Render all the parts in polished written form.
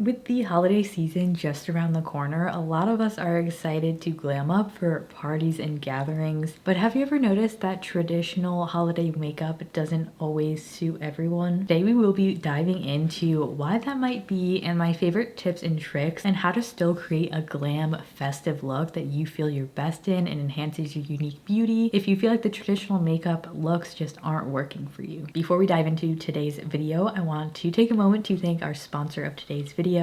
With the holiday season just around the corner, a lot of us are excited to glam up for parties and gatherings. But have you ever noticed that traditional holiday makeup doesn't always suit everyone? Today we will be diving into why that might be and my favorite tips and tricks and how to still create a glam festive look that you feel your best in and enhances your unique beauty if you feel like the traditional makeup looks just aren't working for you. Before we dive into today's video, I want to take a moment to thank our sponsor of today's video,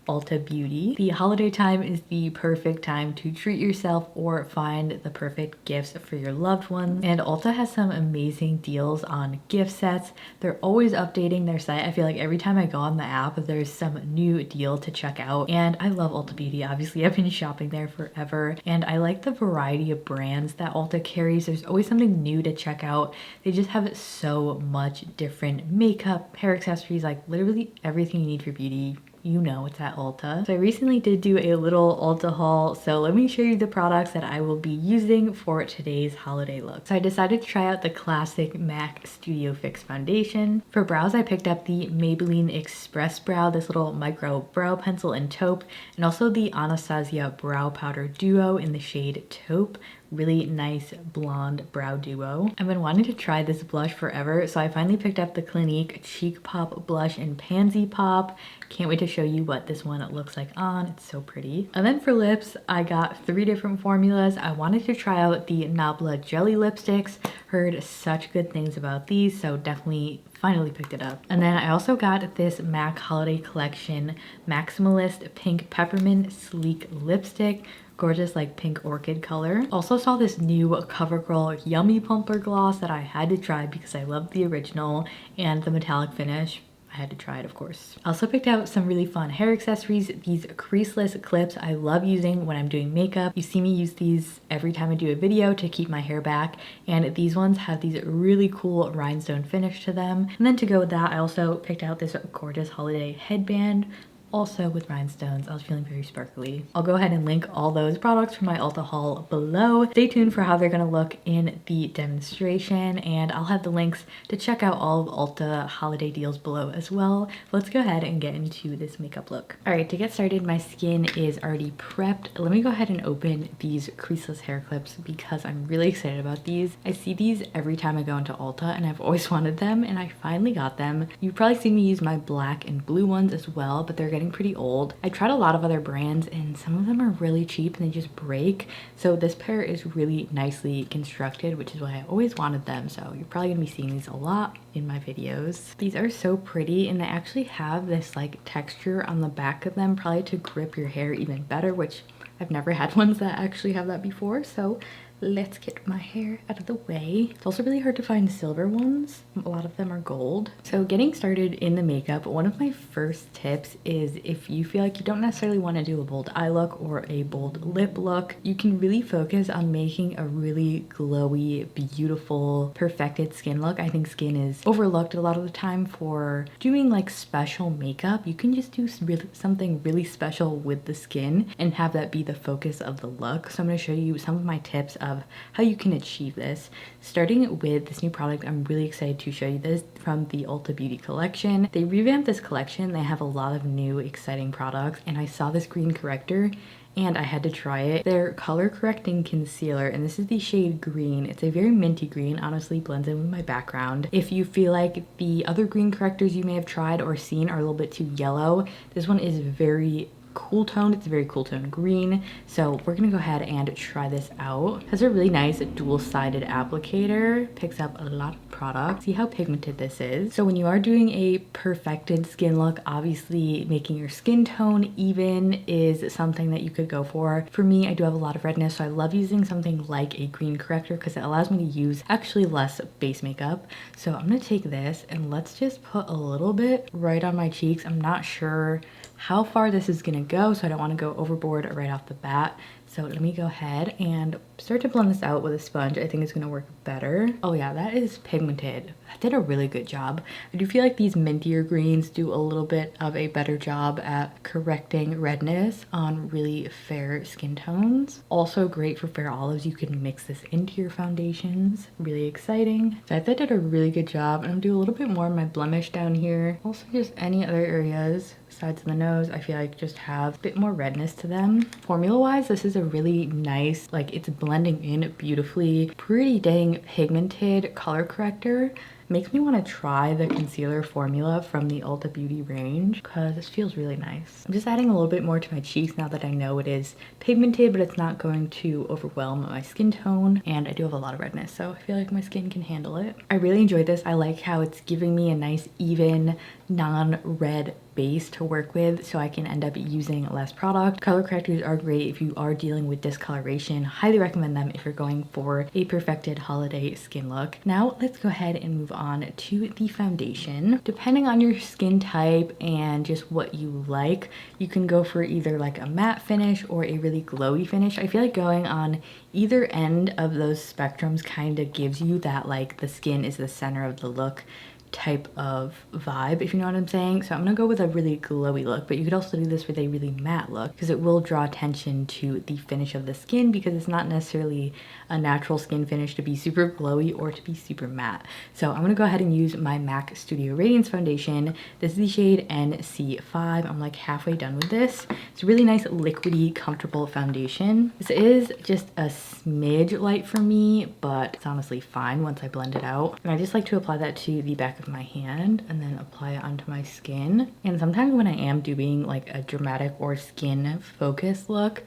Ulta Beauty. The holiday time is the perfect time to treat yourself or find the perfect gifts for your loved ones. And Ulta has some amazing deals on gift sets. They're always updating their site. I feel like every time I go on the app, there's some new deal to check out. And I love Ulta Beauty. Obviously, I've been shopping there forever. And I like the variety of brands that Ulta carries. There's always something new to check out. They just have so much different makeup, hair accessories, like literally everything you need for beauty. You know it's at Ulta. So I recently did do a little Ulta haul, so let me show you the products that I will be using for today's holiday look. So I decided to try out the classic MAC Studio Fix foundation. For brows, I picked up the Maybelline Express Brow, this little micro brow pencil in taupe, and also the Anastasia Brow Powder Duo in the shade taupe. Really nice blonde brow duo. I've been wanting to try this blush forever, so I finally picked up the Clinique Cheek Pop Blush in Pansy Pop. Can't wait to show you what this one looks like on. It's so pretty. And then for lips, I got 3 different formulas. I wanted to try out the Nabla Jelly lipsticks. Heard such good things about these, so definitely finally picked it up. And then I also got this MAC Holiday Collection Maximalist Pink Peppermint Sleek Lipstick. Gorgeous like pink orchid color. Also saw this new CoverGirl Yummy Plumper Gloss that I had to try because I love the original and the metallic finish. I had to try it, of course. I also picked out some really fun hair accessories. These creaseless clips I love using when I'm doing makeup. You see me use these every time I do a video to keep my hair back. And these ones have these really cool rhinestone finish to them. And then to go with that, I also picked out this gorgeous holiday headband, also with rhinestones. I was feeling very sparkly. I'll go ahead and link all those products from my Ulta haul below. Stay tuned for how they're gonna look in the demonstration, and I'll have the links to check out all of Ulta holiday deals below as well. Let's go ahead and get into this makeup look. All right, to get started, my skin is already prepped. Let me go ahead and open these creaseless hair clips because I'm really excited about these. I see these every time I go into Ulta and I've always wanted them, and I finally got them. You've probably seen me use my black and blue ones as well, but they're getting pretty old. I tried a lot of other brands and some of them are really cheap and they just break. So this pair is really nicely constructed, which is why I always wanted them. So you're probably gonna be seeing these a lot in my videos. These are so pretty and they actually have this like texture on the back of them, probably to grip your hair even better, which I've never had ones that actually have that before. So let's get my hair out of the way. It's also really hard to find silver ones. A lot of them are gold. So getting started in the makeup, one of my first tips is if you feel like you don't necessarily want to do a bold eye look or a bold lip look, you can really focus on making a really glowy, beautiful, perfected skin look. I think skin is overlooked a lot of the time for doing like special makeup. You can just do something really special with the skin and have that be the focus of the look. So I'm going to show you some of my tips of how you can achieve this. Starting with this new product, I'm really excited to show you this from the Ulta Beauty collection. They revamped this collection. They have a lot of new exciting products, and I saw this green corrector and I had to try it. Their color correcting concealer, and this is the shade green. It's a very minty green, honestly blends in with my background. If you feel like the other green correctors you may have tried or seen are a little bit too yellow, this one is very cool toned. It's a very cool tone green, so we're gonna go ahead and try this out. It has a really nice dual-sided applicator, picks up a lot of product. See how pigmented this is. So when you are doing a perfected skin look, obviously making your skin tone even is something that you could go for. For me, I do have a lot of redness, so I love using something like a green corrector because it allows me to use actually less base makeup. So I'm gonna take this and let's just put a little bit right on my cheeks. I'm not sure how far this is gonna go, so I don't want to go overboard right off the bat. So let me go ahead and start to blend this out with a sponge. I think it's gonna work better. Oh yeah, that is pigmented. That did a really good job. I do feel like these mintier greens do a little bit of a better job at correcting redness on really fair skin tones. Also great for fair olives. You can mix this into your foundations. Really exciting. So I thought I did a really good job. And I'm gonna do a little bit more of my blemish down here. Also just any other areas, sides of the nose, I feel like just have a bit more redness to them. Formula wise, this is a really nice, like it's blending in beautifully, pretty dang pigmented color corrector. Makes me want to try the concealer formula from the Ulta Beauty range because this feels really nice. I'm just adding a little bit more to my cheeks now that I know it is pigmented, but it's not going to overwhelm my skin tone, and I do have a lot of redness, so I feel like my skin can handle it. I really enjoyed this. I like how it's giving me a nice even non-red base to work with, so I can end up using less product. Color correctors are great if you are dealing with discoloration. Highly recommend them if you're going for a perfected holiday skin look. Now let's go ahead and move on to the foundation. Depending on your skin type and just what you like, you can go for either like a matte finish or a really glowy finish. I feel like going on either end of those spectrums kind of gives you that like the skin is the center of the look type of vibe, if you know what I'm saying. So I'm gonna go with a really glowy look, but you could also do this with a really matte look because it will draw attention to the finish of the skin, because it's not necessarily a natural skin finish to be super glowy or to be super matte. So I'm gonna go ahead and use my MAC Studio Radiance foundation. This is the shade NC5. I'm like halfway done with this. It's a really nice liquidy, comfortable foundation. This is just a smidge light for me, but it's honestly fine once I blend it out. And I just like to apply that to the back of my hand and then apply it onto my skin. And sometimes when I am doing like a dramatic or skin focused look,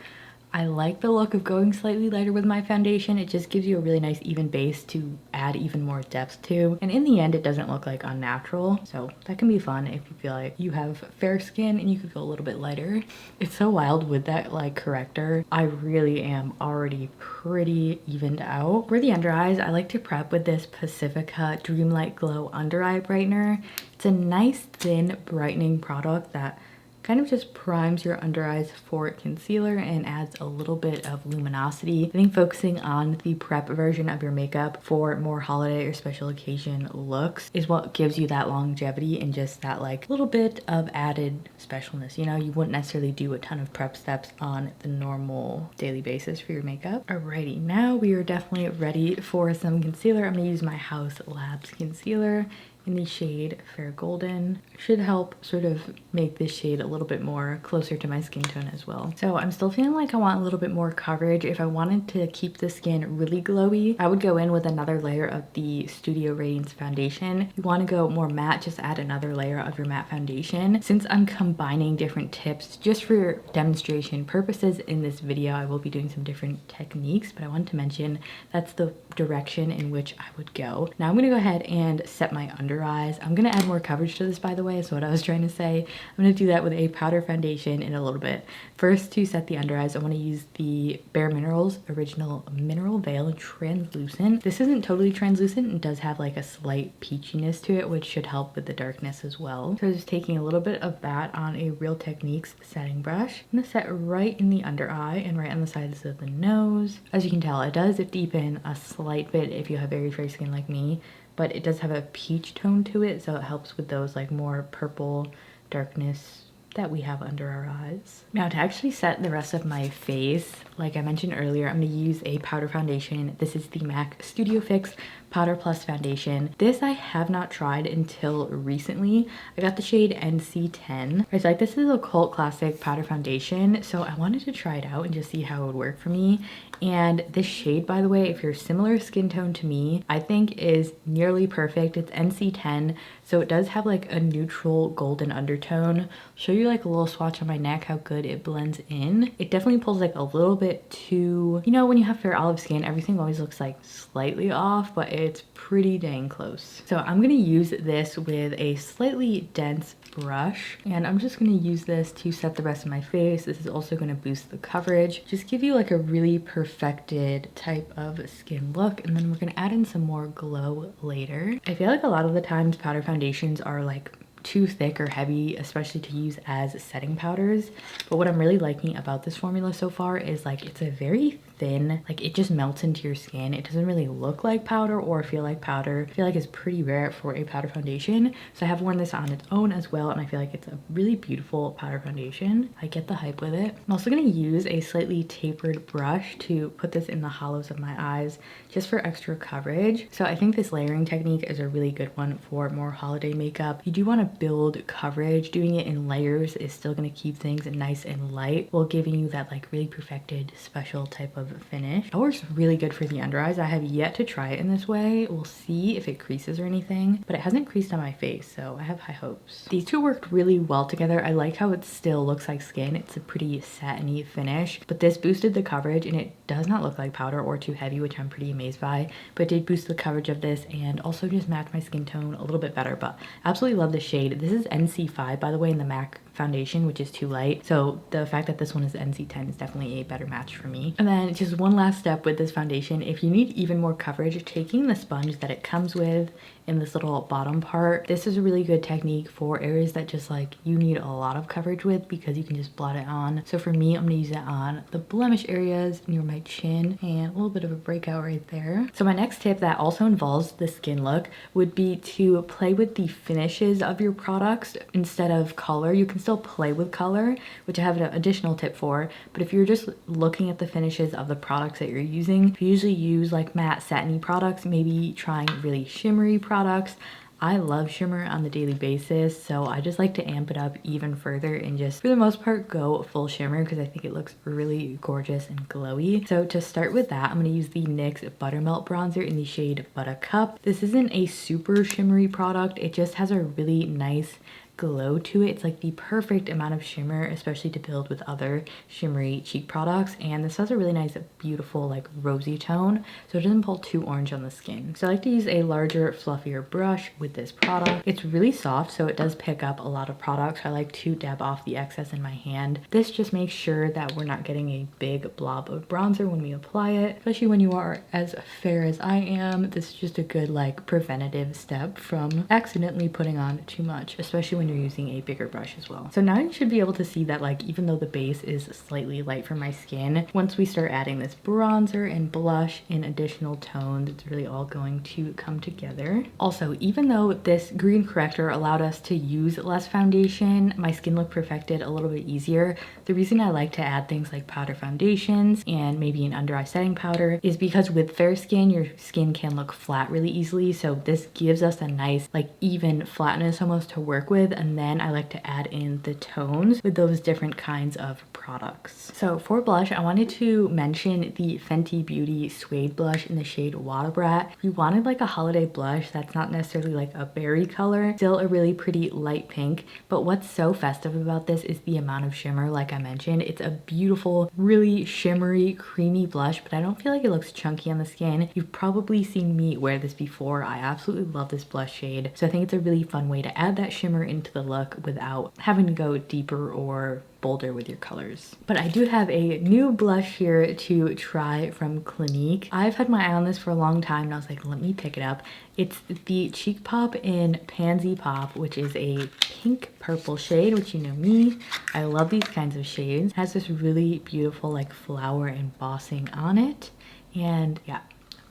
I like the look of going slightly lighter with my foundation. It just gives you a really nice even base to add even more depth to. And in the end, it doesn't look like unnatural. So that can be fun if you feel like you have fair skin and you could go a little bit lighter. It's so wild with that like corrector. I really am already pretty evened out. For the under eyes, I like to prep with this Pacifica Dreamlight Glow Under Eye Brightener. It's a nice thin brightening product that kind of just primes your under eyes for concealer and adds a little bit of luminosity. I think focusing on the prep version of your makeup for more holiday or special occasion looks is what gives you that longevity and just that like little bit of added specialness. You know, you wouldn't necessarily do a ton of prep steps on the normal daily basis for your makeup. Alrighty, now we are definitely ready for some concealer. I'm gonna use my Haus Labs concealer in the shade Fair Golden. Should help sort of make this shade a little bit more closer to my skin tone as well. So I'm still feeling like I want a little bit more coverage. If I wanted to keep the skin really glowy, I would go in with another layer of the Studio Radiance foundation. If you want to go more matte, just add another layer of your matte foundation. Since I'm combining different tips just for demonstration purposes in this video, I will be doing some different techniques, but I wanted to mention that's the direction in which I would go. Now I'm gonna go ahead and set my under eyes. I'm gonna add more coverage to this, by the way, is what I was trying to say. I'm gonna do that with a powder foundation in a little bit. First, to set the under eyes, I want to use the Bare Minerals Original Mineral Veil Translucent. This isn't totally translucent. It does have like a slight peachiness to it, which should help with the darkness as well. So just taking a little bit of that on a Real Techniques setting brush. I'm gonna set right in the under eye and right on the sides of the nose. As you can tell, it does deepen a slight bit if you have very fair skin like me, but it does have a peach tone to it, so it helps with those like more purple darkness that we have under our eyes. Now to actually set the rest of my face, like I mentioned earlier, I'm gonna use a powder foundation. This is the MAC Studio Fix Powder Plus Foundation. This I have not tried until recently. I got the shade NC10. I was like, this is a cult classic powder foundation, so I wanted to try it out and just see how it would work for me. And this shade, by the way, if you're similar skin tone to me, I think is nearly perfect. It's NC10, so it does have like a neutral golden undertone. I'll show you like a little swatch on my neck how good it blends in. It definitely pulls like a little bit too, you know, when you have fair olive skin, everything always looks like slightly off, but it's pretty dang close. So I'm gonna use this with a slightly dense brush, and I'm just gonna use this to set the rest of my face. This is also gonna boost the coverage, just give you like a really perfected type of skin look, and then we're gonna add in some more glow later. I feel like a lot of the times powder foundations are like too thick or heavy, especially to use as setting powders. But what I'm really liking about this formula so far is like it's a very thin, like it just melts into your skin. It doesn't really look like powder or feel like powder. I feel like it's pretty rare for a powder foundation. So I have worn this on its own as well, and I feel like it's a really beautiful powder foundation. I get the hype with it. I'm also gonna use a slightly tapered brush to put this in the hollows of my eyes just for extra coverage. So I think this layering technique is a really good one for more holiday makeup. You do want to build coverage. Doing it in layers is still going to keep things nice and light while giving you that like really perfected special type of finish. It works really good for the under eyes. I have yet to try it in this way. We'll see if it creases or anything, but it hasn't creased on my face, so I have high hopes. These two worked really well together. I like how it still looks like skin. It's a pretty satiny finish, but this boosted the coverage and it does not look like powder or too heavy, which I'm pretty amazed by, but it did boost the coverage of this and also just match my skin tone a little bit better. But absolutely love the shade. This is NC5, by the way, in the MAC foundation, which is too light, so the fact that this one is NC10 is definitely a better match for me. And then just one last step with this foundation, if you need even more coverage, taking the sponge that it comes with in this little bottom part, this is a really good technique for areas that just like you need a lot of coverage with, because you can just blot it on. So for me, I'm gonna use it on the blemish areas near my chin and a little bit of a breakout right there. So my next tip that also involves the skin look would be to play with the finishes of your products instead of color. You can still play with color, which I have an additional tip for, but if you're just looking at the finishes of the products that you're using, if you usually use like matte satiny products, maybe trying really shimmery products. I love shimmer on the daily basis, so I just like to amp it up even further and just for the most part go full shimmer because I think it looks really gorgeous and glowy. So to start with that, I'm going to use the NYX Buttermelt Bronzer in the shade Buttercup. This isn't a super shimmery product, it just has a really nice glow to it. It's like the perfect amount of shimmer, especially to build with other shimmery cheek products, and this has a really nice beautiful like rosy tone, so it doesn't pull too orange on the skin. So I like to use a larger fluffier brush with this product. It's really soft, so it does pick up a lot of products. I like to dab off the excess in my hand. This just makes sure that we're not getting a big blob of bronzer when we apply it, especially when you are as fair as I am. This is just a good like preventative step from accidentally putting on too much, especially when you're using a bigger brush as well. So now you should be able to see that like even though the base is slightly light for my skin, once we start adding this bronzer and blush in additional tones, it's really all going to come together. Also, even though this green corrector allowed us to use less foundation, my skin looked perfected a little bit easier. The reason I like to add things like powder foundations and maybe an under eye setting powder is because with fair skin, your skin can look flat really easily. So this gives us a nice like even flatness almost to work with. And then I like to add in the tones with those different kinds of products. So for blush, I wanted to mention the Fenty Beauty Suede blush in the shade Water Brat. If you wanted like a holiday blush that's not necessarily like a berry color, still a really pretty light pink, but what's so festive about this is the amount of shimmer. Like I mentioned, it's a beautiful, really shimmery, creamy blush, but I don't feel like it looks chunky on the skin. You've probably seen me wear this before. I absolutely love this blush shade, so I think it's a really fun way to add that shimmer into the look without having to go deeper or bolder with your colors. But I do have a new blush here to try from Clinique. I've had my eye on this for a long time and I was like, let me pick it up. It's the Cheek Pop in Pansy Pop, which is a pink purple shade, which you know me, I love these kinds of shades. It has this really beautiful like flower embossing on it, and yeah,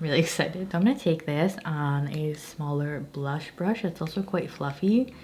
really excited. So I'm gonna take this on a smaller blush brush that's also quite fluffy,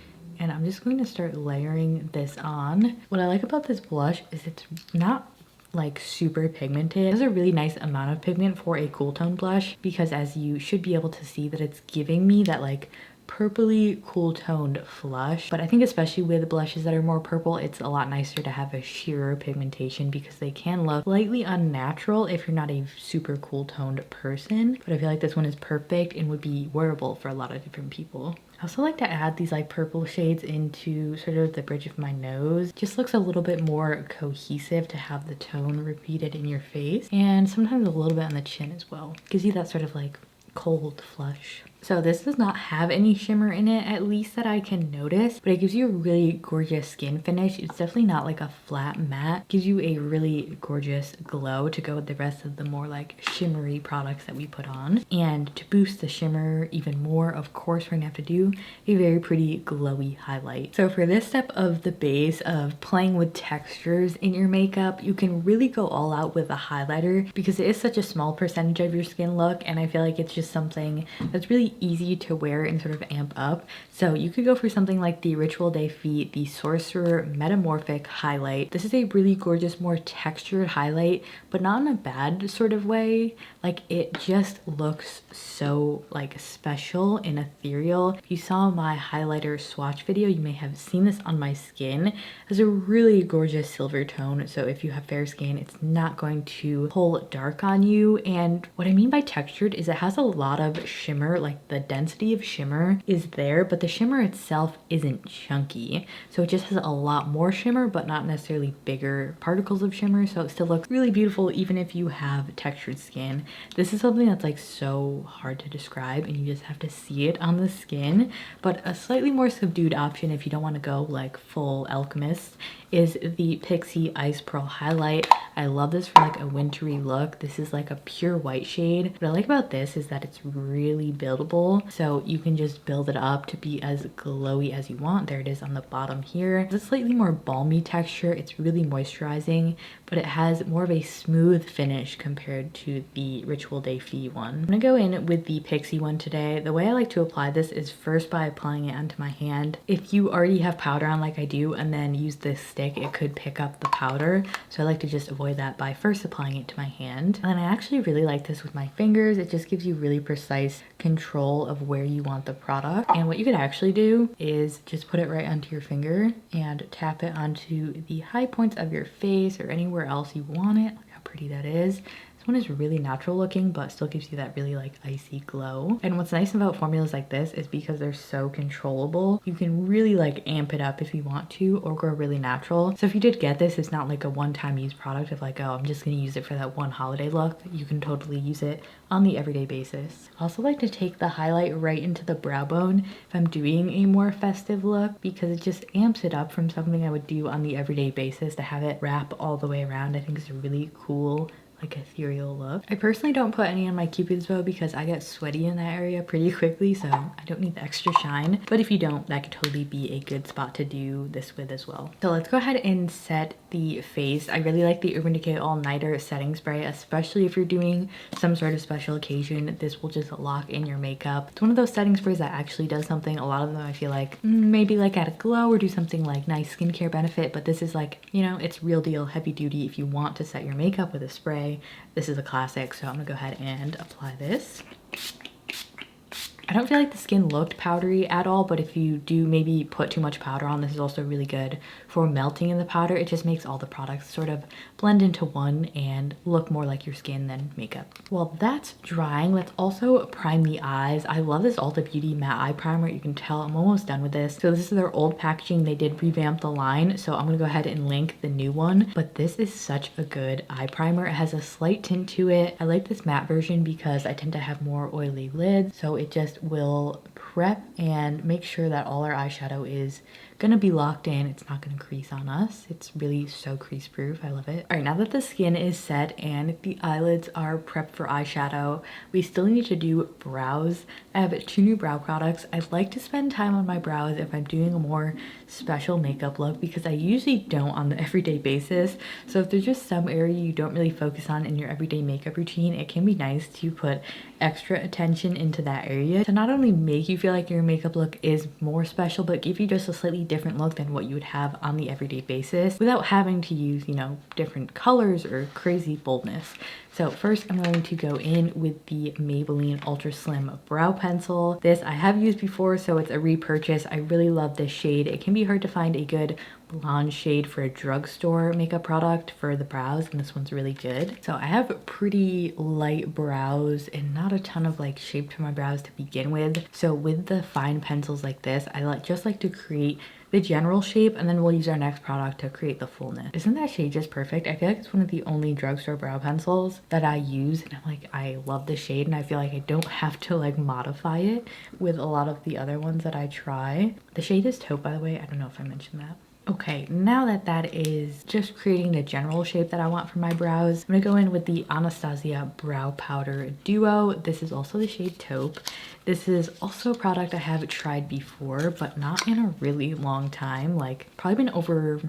and I'm just going to start layering this on. What I like about this blush is it's not like super pigmented. It has a really nice amount of pigment for a cool tone blush, because as you should be able to see that it's giving me that like purpley cool toned flush. But I think especially with blushes that are more purple, it's a lot nicer to have a sheerer pigmentation because they can look slightly unnatural if you're not a super cool toned person. But I feel like this one is perfect and would be wearable for a lot of different people. I also like to add these like purple shades into sort of the bridge of my nose. Just looks a little bit more cohesive to have the tone repeated in your face, and sometimes a little bit on the chin as well. Gives you that sort of like cold flush. So this does not have any shimmer in it, at least that I can notice, but it gives you a really gorgeous skin finish. It's definitely not like a flat matte. It gives you a really gorgeous glow to go with the rest of the more like shimmery products that we put on. And to boost the shimmer even more, of course, we're gonna have to do a very pretty glowy highlight. So for this step of the base of playing with textures in your makeup, you can really go all out with a highlighter because it is such a small percentage of your skin look, and I feel like it's just something that's really easy to wear and sort of amp up. So you could go for something like the Ritual Day Feet, the Sorcerer Metamorphic Highlight. This is a really gorgeous, more textured highlight, but not in a bad sort of way. Like, it just looks so like special and ethereal. If you saw my highlighter swatch video, you may have seen this on my skin. It has a really gorgeous silver tone, so if you have fair skin, it's not going to pull dark on you. And what I mean by textured is it has a lot of shimmer, like the density of shimmer is there, but the shimmer itself isn't chunky. So it just has a lot more shimmer, but not necessarily bigger particles of shimmer. So it still looks really beautiful even if you have textured skin. This is something that's like so hard to describe and you just have to see it on the skin. But a slightly more subdued option if you don't want to go like full alchemist is the Pixi Ice Pearl Highlight. I love this for like a wintry look. This is like a pure white shade. What I like about this is that it's really buildable. So you can just build it up to be as glowy as you want. There it is on the bottom here. It's a slightly more balmy texture. It's really moisturizing, but it has more of a smooth finish compared to the Ritual Day Feet one. I'm gonna go in with the Pixi one today. The way I like to apply this is first by applying it onto my hand. If you already have powder on like I do and then use this stick, it could pick up the powder. So I like to just avoid that by first applying it to my hand. And then I actually really like this with my fingers. It just gives you really precise control of where you want the product. And what you could actually do is just put it right onto your finger and tap it onto the high points of your face or anywhere else you want it. Look how pretty that is. One is really natural looking but still gives you that really like icy glow. And what's nice about formulas like this is because they're so controllable, you can really like amp it up if you want to or go really natural. So if you did get this, it's not like a one-time use product of like, oh, I'm just gonna use it for that one holiday look. You can totally use it on the everyday basis. I also like to take the highlight right into the brow bone if I'm doing a more festive look because it just amps it up from something I would do on the everyday basis. To have it wrap all the way around, I think is a really cool like ethereal look. I personally don't put any on my Cupid's bow because I get sweaty in that area pretty quickly, so I don't need the extra shine. But if you don't, that could totally be a good spot to do this with as well. So let's go ahead and set the face. I really like the Urban Decay All Nighter setting spray, especially if you're doing some sort of special occasion. This will just lock in your makeup. It's one of those setting sprays that actually does something. A lot of them I feel like maybe like add a glow or do something like nice skincare benefit, but this is like, you know, it's real deal heavy duty. If you want to set your makeup with a spray, this is a classic, so I'm gonna go ahead and apply this. I don't feel like the skin looked powdery at all, but if you do maybe put too much powder on, this is also really good for melting in the powder. It just makes all the products sort of blend into one and look more like your skin than makeup. While that's drying, let's also prime the eyes. I love this Ulta Beauty matte eye primer. You can tell I'm almost done with this. So this is their old packaging. They did revamp the line, so I'm gonna go ahead and link the new one. But this is such a good eye primer. It has a slight tint to it. I like this matte version because I tend to have more oily lids, so it just will prep and make sure that all our eyeshadow is gonna be locked in. It's not gonna crease on us. It's really so crease proof. I love it. All right, now that the skin is set and the eyelids are prepped for eyeshadow, we still need to do brows. I have 2 new brow products. I like to spend time on my brows if I'm doing a more special makeup look because I usually don't on the everyday basis. So if there's just some area you don't really focus on in your everyday makeup routine, it can be nice to put extra attention into that area to not only make you feel like your makeup look is more special, but give you just a slightly different look than what you would have on the everyday basis without having to use, you know, different colors or crazy boldness. So first I'm going to go in with the Maybelline Ultra Slim Brow Pencil. This I have used before, so it's a repurchase. I really love this shade. It can be hard to find a good blonde shade for a drugstore makeup product for the brows, and this one's really good. So I have pretty light brows and not a ton of like shape to my brows to begin with. So with the fine pencils like this, I just like to create the general shape, and then we'll use our next product to create the fullness. Isn't that shade just perfect? I feel like it's one of the only drugstore brow pencils that I use, and I'm like, I love the shade, and I feel like I don't have to like modify it with a lot of the other ones that I try. The shade is taupe, by the way. I don't know if I mentioned that. Okay, now that that is just creating the general shape that I want for my brows, I'm gonna go in with the Anastasia Brow Powder Duo. This is also the shade Taupe. This is also a product I have tried before, but not in a really long time. Like, probably been over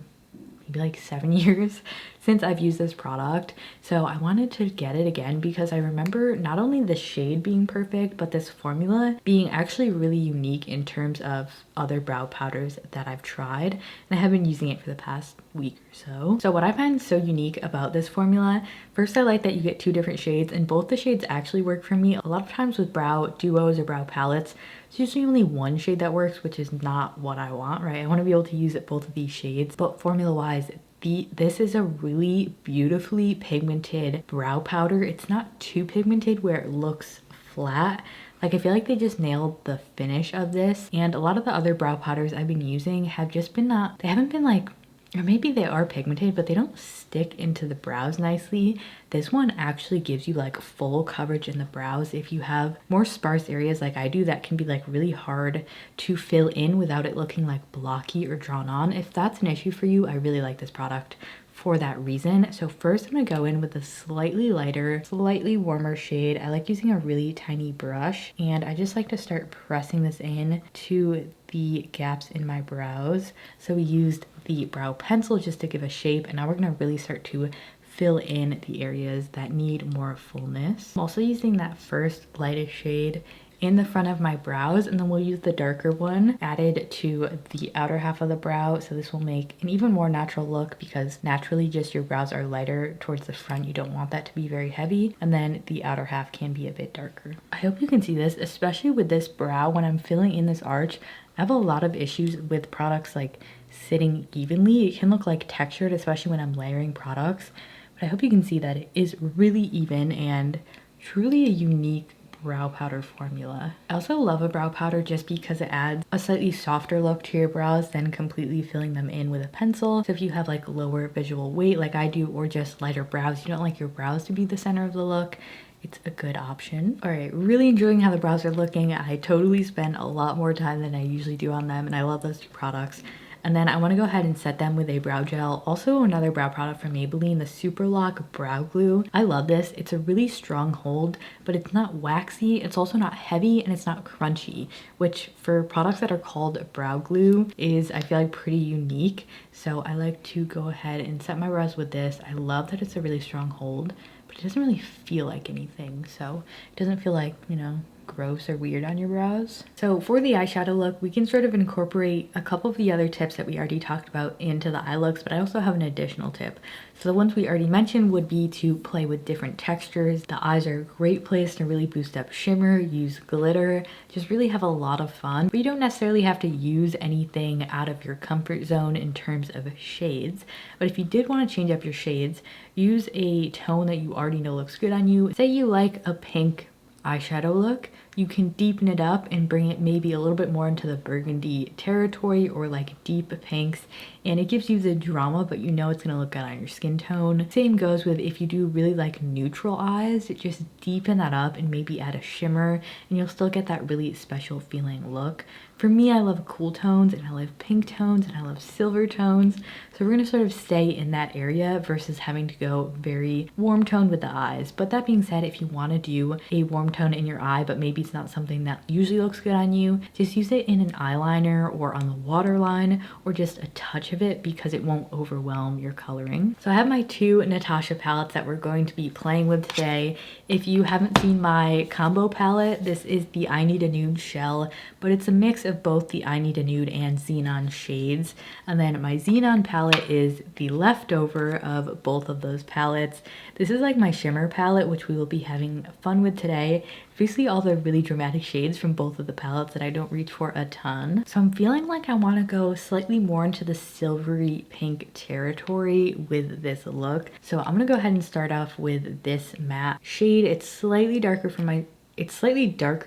maybe like 7 years since I've used this product. So I wanted to get it again because I remember not only the shade being perfect, but this formula being actually really unique in terms of other brow powders that I've tried. And I have been using it for the past week or so. So what I find so unique about this formula, first I like that you get 2 different shades, and both the shades actually work for me. A lot of times with brow duos or brow palettes, it's usually only one shade that works, which is not what I want, right? I want to be able to use both of these shades, but formula wise, this is a really beautifully pigmented brow powder. It's not too pigmented where it looks flat. Like, I feel like they just nailed the finish of this, and a lot of the other brow powders I've been using have just been they haven't been like, or maybe they are pigmented, but they don't stick into the brows nicely. This one actually gives you like full coverage in the brows. If you have more sparse areas like I do, that can be like really hard to fill in without it looking like blocky or drawn on. If that's an issue for you, I really like this product for that reason. So first I'm gonna go in with a slightly lighter, slightly warmer shade. I like using a really tiny brush, and I just like to start pressing this in to the gaps in my brows. So we used the brow pencil just to give a shape, and now we're gonna really start to fill in the areas that need more fullness. I'm also using that first lightest shade in the front of my brows, and then we'll use the darker one added to the outer half of the brow. So this will make an even more natural look, because naturally just your brows are lighter towards the front. You don't want that to be very heavy, and then the outer half can be a bit darker. I hope you can see this, especially with this brow. When I'm filling in this arch, I have a lot of issues with products like sitting evenly. It can look like textured, especially when I'm layering products, but I hope you can see that it is really even and truly a unique brow powder formula. I also love a brow powder just because it adds a slightly softer look to your brows than completely filling them in with a pencil. So if you have like lower visual weight like I do, or just lighter brows, you don't like your brows to be the center of the look, it's a good option. All right, really enjoying how the brows are looking. I totally spent a lot more time than I usually do on them, and I love those 2 products. And then I want to go ahead and set them with a brow gel. Also another brow product from Maybelline, the Super Lock Brow Glue. I love this. It's a really strong hold, but it's not waxy. It's also not heavy, and it's not crunchy, which for products that are called brow glue is, I feel like, pretty unique. So I like to go ahead and set my brows with this. I love that it's a really strong hold, but it doesn't really feel like anything. So it doesn't feel like, you know, gross or weird on your brows. So for the eyeshadow look, we can sort of incorporate a couple of the other tips that we already talked about into the eye looks, but I also have an additional tip. So the ones we already mentioned would be to play with different textures. The eyes are a great place to really boost up shimmer, use glitter, just really have a lot of fun. But you don't necessarily have to use anything out of your comfort zone in terms of shades. But if you did want to change up your shades, use a tone that you already know looks good on you. Say you like a pink eyeshadow look, you can deepen it up and bring it maybe a little bit more into the burgundy territory, or like deep pinks, and it gives you the drama, but you know it's gonna look good on your skin tone. Same goes with if you do really like neutral eyes, just deepen that up and maybe add a shimmer, and you'll still get that really special feeling look. For me, I love cool tones, and I love pink tones, and I love silver tones. So we're gonna sort of stay in that area versus having to go very warm toned with the eyes. But that being said, if you wanna do a warm tone in your eye, but maybe it's not something that usually looks good on you, just use it in an eyeliner or on the waterline, or just a touch of it, because it won't overwhelm your coloring. So I have my 2 Natasha palettes that we're going to be playing with today. If you haven't seen my combo palette, this is the I Need a Nude Shell, but it's a mix of both the I Need a Nude and Xenon shades. And then my Xenon palette is the leftover of both of those palettes. This is like my shimmer palette, which we will be having fun with today. Basically all the really dramatic shades from both of the palettes that I don't reach for a ton. So I'm feeling like I want to go slightly more into the silvery pink territory with this look. So I'm gonna go ahead and start off with this matte shade. It's slightly darker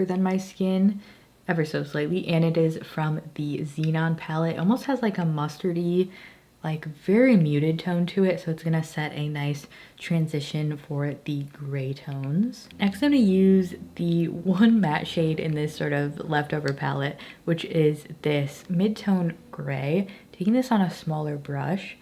than my skin, ever so slightly, and it is from the Xenon palette. It almost has like a mustardy, like very muted tone to it, so it's gonna set a nice transition for the gray tones. Next, I'm gonna use the one matte shade in this sort of leftover palette, which is this mid-tone gray. Taking this on a smaller brush,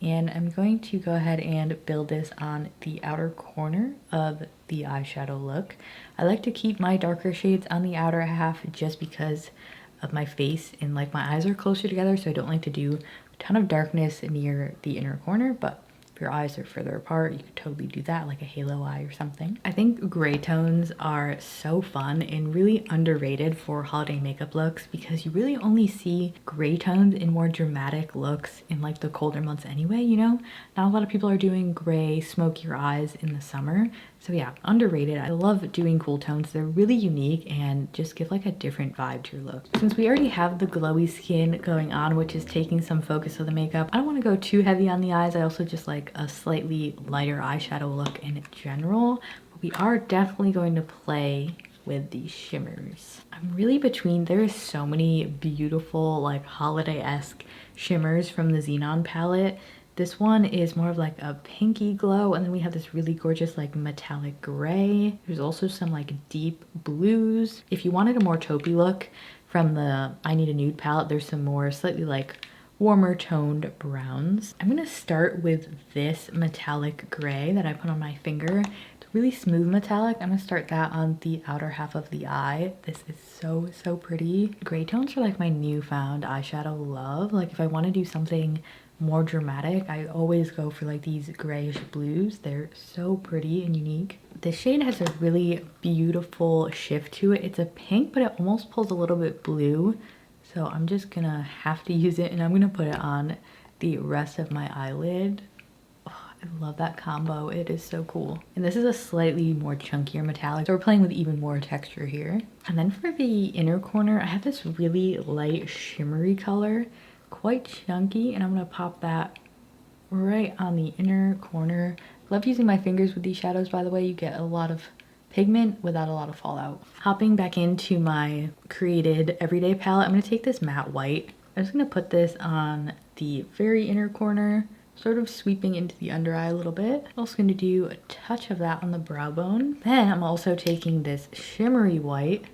and I'm going to go ahead and build this on the outer corner of the eyeshadow look. I like to keep my darker shades on the outer half just because of my face, and like my eyes are closer together, so I don't like to do a ton of darkness near the inner corner, but if your eyes are further apart, you could totally do that, like a halo eye or something. I think gray tones are so fun and really underrated for holiday makeup looks because you really only see gray tones in more dramatic looks in like the colder months anyway, you know? Not a lot of people are doing gray, smokier eyes in the summer. So yeah, underrated. I love doing cool tones. They're really unique and just give like a different vibe to your look. Since we already have the glowy skin going on, which is taking some focus of the makeup, I don't want to go too heavy on the eyes. I also just like a slightly lighter eyeshadow look in general. But we are definitely going to play with these shimmers. I'm really between, there is so many beautiful like holiday-esque shimmers from the Xenon palette. This one is more of like a pinky glow, and then we have this really gorgeous like metallic gray. There's also some like deep blues. If you wanted a more taupey look from the I Need a Nude palette, there's some more slightly like warmer toned browns. I'm gonna start with this metallic gray that I put on my finger. It's really smooth metallic. I'm gonna start that on the outer half of the eye. This is so pretty. Gray tones are like my newfound eyeshadow love. Like if I want to do something more dramatic, I always go for like these grayish blues. They're so pretty and unique. This shade has a really beautiful shift to it. It's a pink, but it almost pulls a little bit blue. So I'm just gonna have to use it, and I'm gonna put it on the rest of my eyelid. Oh, I love that combo. It is so cool. And this is a slightly more chunkier metallic, so we're playing with even more texture here. And then for the inner corner, I have this really light shimmery color, quite chunky, and I'm gonna pop that right on the inner corner. Love using my fingers with these shadows, by the way. You get a lot of pigment without a lot of fallout. Hopping back into my created everyday palette, I'm gonna take this matte white. I'm just gonna put this on the very inner corner, sort of sweeping into the under eye a little bit. I'm also gonna do a touch of that on the brow bone. Then I'm also taking this shimmery white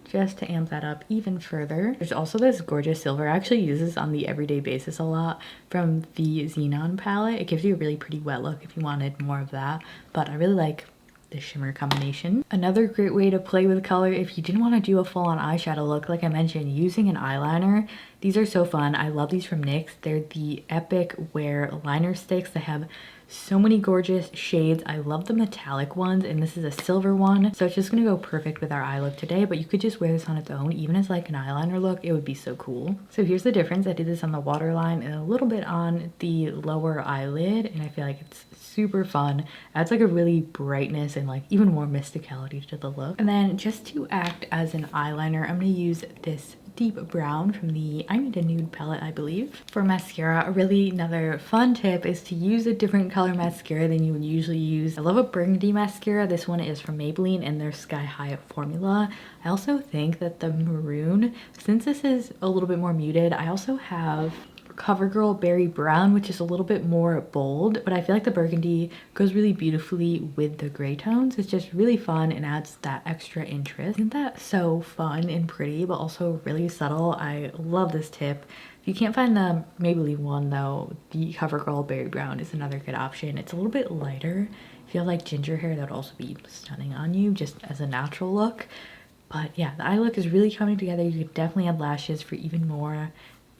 just to amp that up even further. There's also this gorgeous silver. I actually use this on the everyday basis a lot from the Xenon palette. It gives you a really pretty wet look if you wanted more of that, but I really like the shimmer combination. Another great way to play with color if you didn't want to do a full-on eyeshadow look, like I mentioned, using an eyeliner. These are so fun. I love these from NYX. They're the Epic Wear liner sticks. They have so many gorgeous shades. I love the metallic ones, and this is a silver one, so it's just gonna go perfect with our eye look today. But you could just wear this on its own, even as like an eyeliner look. It would be so cool. So here's the difference. I did this on the waterline and a little bit on the lower eyelid, and I feel like it's super fun. Adds like a really brightness and like even more mysticality to the look. And then just to act as an eyeliner, I'm gonna use this deep brown from the I Need a Nude palette, I believe. For mascara, another fun tip is to use a different color mascara than you would usually use. I love a burgundy mascara. This one is from Maybelline and their Sky High formula. I also think that the maroon, since this is a little bit more muted, I also have CoverGirl Berry Brown, which is a little bit more bold, but I feel like the burgundy goes really beautifully with the gray tones. It's just really fun and adds that extra interest. Isn't that so fun and pretty, but also really subtle? I love this tip. If you can't find the Maybelline one though, the CoverGirl Berry Brown is another good option. It's a little bit lighter. If you have like ginger hair, that would also be stunning on you just as a natural look. But yeah, the eye look is really coming together. You could definitely add lashes for even more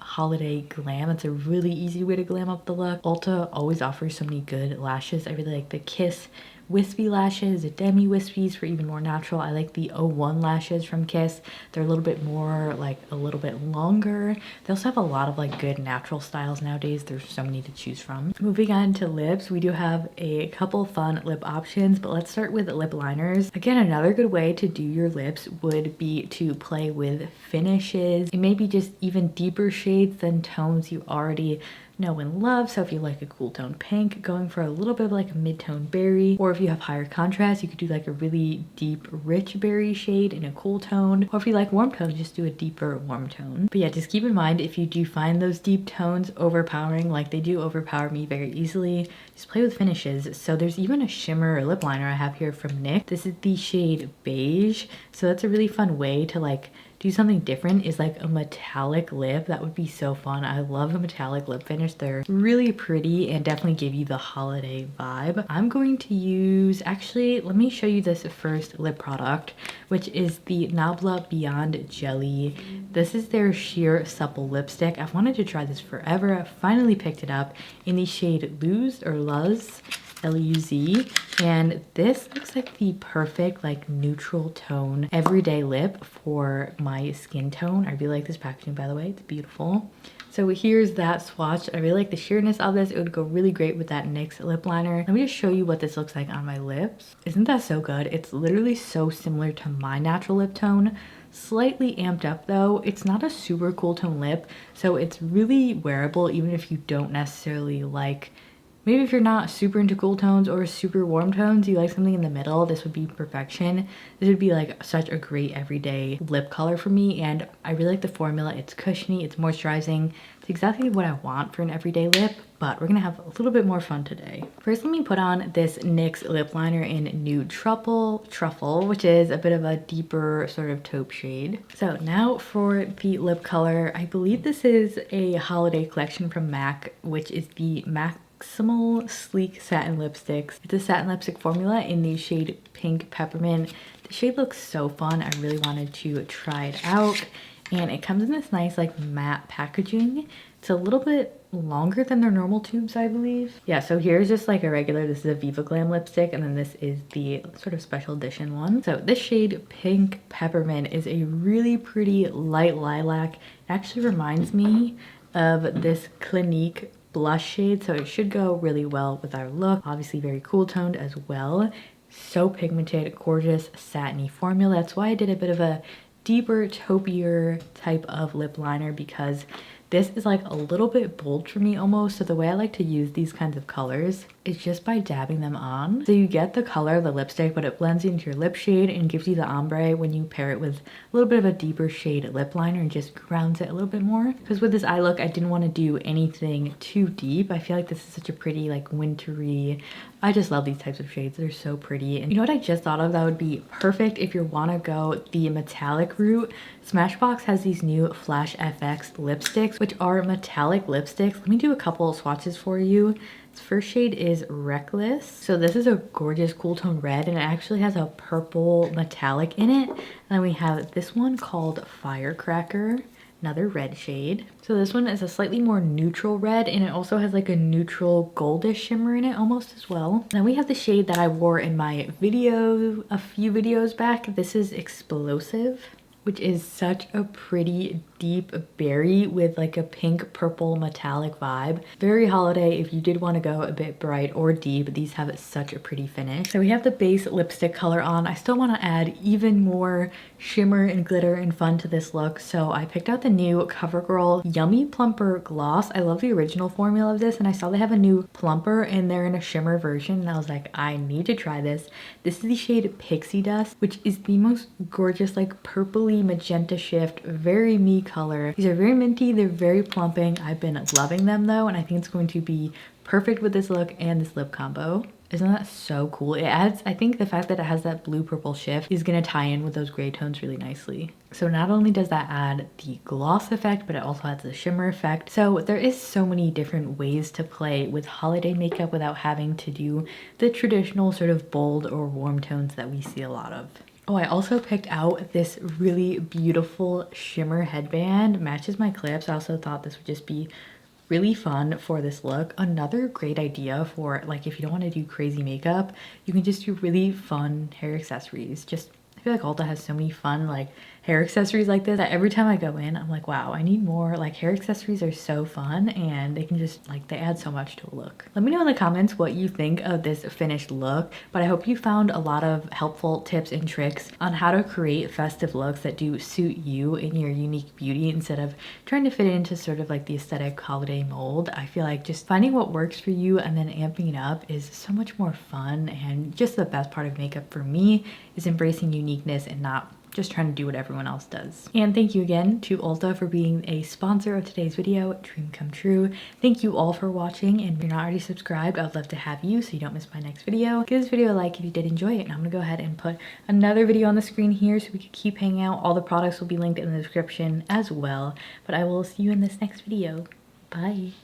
holiday glam. It's a really easy way to glam up the look. Ulta always offers so many good lashes. I really like the Kiss wispy lashes, the demi wispies for even more natural. I like the 01 lashes from Kiss. They're a little bit more like a little bit longer. They also have a lot of like good natural styles nowadays. There's so many to choose from. Moving on to lips, we do have a couple fun lip options, but let's start with lip liners. Again, another good way to do your lips would be to play with finishes and maybe just even deeper shades than tones you already know and love. So if you like a cool tone pink, going for a little bit of like a mid-tone berry, or if you have higher contrast, you could do like a really deep, rich berry shade in a cool tone. Or if you like warm tones, just do a deeper warm tone. But yeah, just keep in mind, if you do find those deep tones overpowering, like they do overpower me very easily, just play with finishes. So there's even a shimmer lip liner I have here from NYX. This is the shade Beige. So that's a really fun way to like do something different, is like a metallic lip. That would be so fun. I love a metallic lip finish. They're really pretty and definitely give you the holiday vibe. I'm going to use, actually, let me show you this first lip product, which is the Nabla Beyond Jelly. This is their sheer supple lipstick. I've wanted to try this forever. I finally picked it up in the shade Luz or Luz. L-U-Z, and this looks like the perfect like neutral tone everyday lip for my skin tone. I really like this packaging, by the way. It's beautiful. So here's that swatch. I really like the sheerness of this. It would go really great with that NYX lip liner. Let me just show you what this looks like on my lips. Isn't that so good? It's literally so similar to my natural lip tone. Slightly amped up though. It's not a super cool tone lip, so it's really wearable even if you don't necessarily like, maybe if you're not super into cool tones or super warm tones, you like something in the middle, this would be perfection. This would be like such a great everyday lip color for me, and I really like the formula. It's cushiony, it's moisturizing. It's exactly what I want for an everyday lip, but we're gonna have a little bit more fun today. First, let me put on this NYX lip liner in Nude Truffle, which is a bit of a deeper sort of taupe shade. So now for the lip color, I believe this is a holiday collection from MAC, which is the Maximal Sleek Satin Lipsticks. It's a satin lipstick formula in the shade Pink Peppermint. The shade looks so fun. I really wanted to try it out. And it comes in this nice like matte packaging. It's a little bit longer than their normal tubes, I believe. Yeah, so here's just like a regular, this is a Viva Glam lipstick, and then this is the sort of special edition one. So this shade Pink Peppermint is a really pretty light lilac. It actually reminds me of this Clinique blush shade, so it should go really well with our look. Obviously very cool toned as well. So pigmented, gorgeous, satiny formula. That's why I did a bit of a deeper, taupier type of lip liner, because this is like a little bit bold for me almost. So the way I like to use these kinds of colors is just by dabbing them on. So you get the color of the lipstick, but it blends into your lip shade and gives you the ombre when you pair it with a little bit of a deeper shade lip liner and just grounds it a little bit more. Because with this eye look, I didn't want to do anything too deep. I feel like this is such a pretty like wintry, I just love these types of shades. They're so pretty. And you know what I just thought of that would be perfect if you want to go the metallic route? Smashbox has these new Flash FX lipsticks, which are metallic lipsticks. Let me do a couple of swatches for you. This first shade is Reckless. So this is a gorgeous cool tone red, and it actually has a purple metallic in it. And then we have this one called Firecracker. Another red shade. So this one is a slightly more neutral red, and it also has like a neutral goldish shimmer in it almost as well. Then we have the shade that I wore in my video a few videos back. This is Explosive, which is such a pretty deep berry with like a pink purple metallic vibe. Very holiday if you did want to go a bit bright or deep. These have such a pretty finish. So we have the base lipstick color on. I still want to add even more shimmer and glitter and fun to this look, so I picked out the new CoverGirl Yummy Plumper Gloss. I love the original formula of this, and I saw they have a new plumper and they're in a shimmer version, and I was like, I need to try this. This is the shade Pixie Dust, which is the most gorgeous like purpley magenta shift, very me color. These are very minty, they're very plumping. I've been loving them though, and I think it's going to be perfect with this look and this lip combo. Isn't that so cool? It adds, I think the fact that it has that blue purple shift is gonna tie in with those gray tones really nicely. So not only does that add the gloss effect, but it also adds the shimmer effect. So there is so many different ways to play with holiday makeup without having to do the traditional sort of bold or warm tones that we see a lot of. Oh, I also picked out this really beautiful shimmer headband. Matches my clips. I also thought this would just be really fun for this look. Another great idea for like if you don't want to do crazy makeup, you can just do really fun hair accessories. Just I feel like Ulta has so many fun like hair accessories like this that every time I go in, I'm like, wow, I need more. Like, hair accessories are so fun and they can just like, they add so much to a look. Let me know in the comments what you think of this finished look, but I hope you found a lot of helpful tips and tricks on how to create festive looks that do suit you in your unique beauty instead of trying to fit into sort of like the aesthetic holiday mold. I feel like just finding what works for you and then amping it up is so much more fun, and just the best part of makeup for me is embracing uniqueness and not just trying to do what everyone else does. And thank you again to Ulta for being a sponsor of today's video. Dream come true. Thank you all for watching, and if you're not already subscribed, I'd love to have you so you don't miss my next video. Give this video a like if you did enjoy it, and I'm gonna go ahead and put another video on the screen here so we can keep hanging out. All the products will be linked in the description as well, but I will see you in this next video. Bye.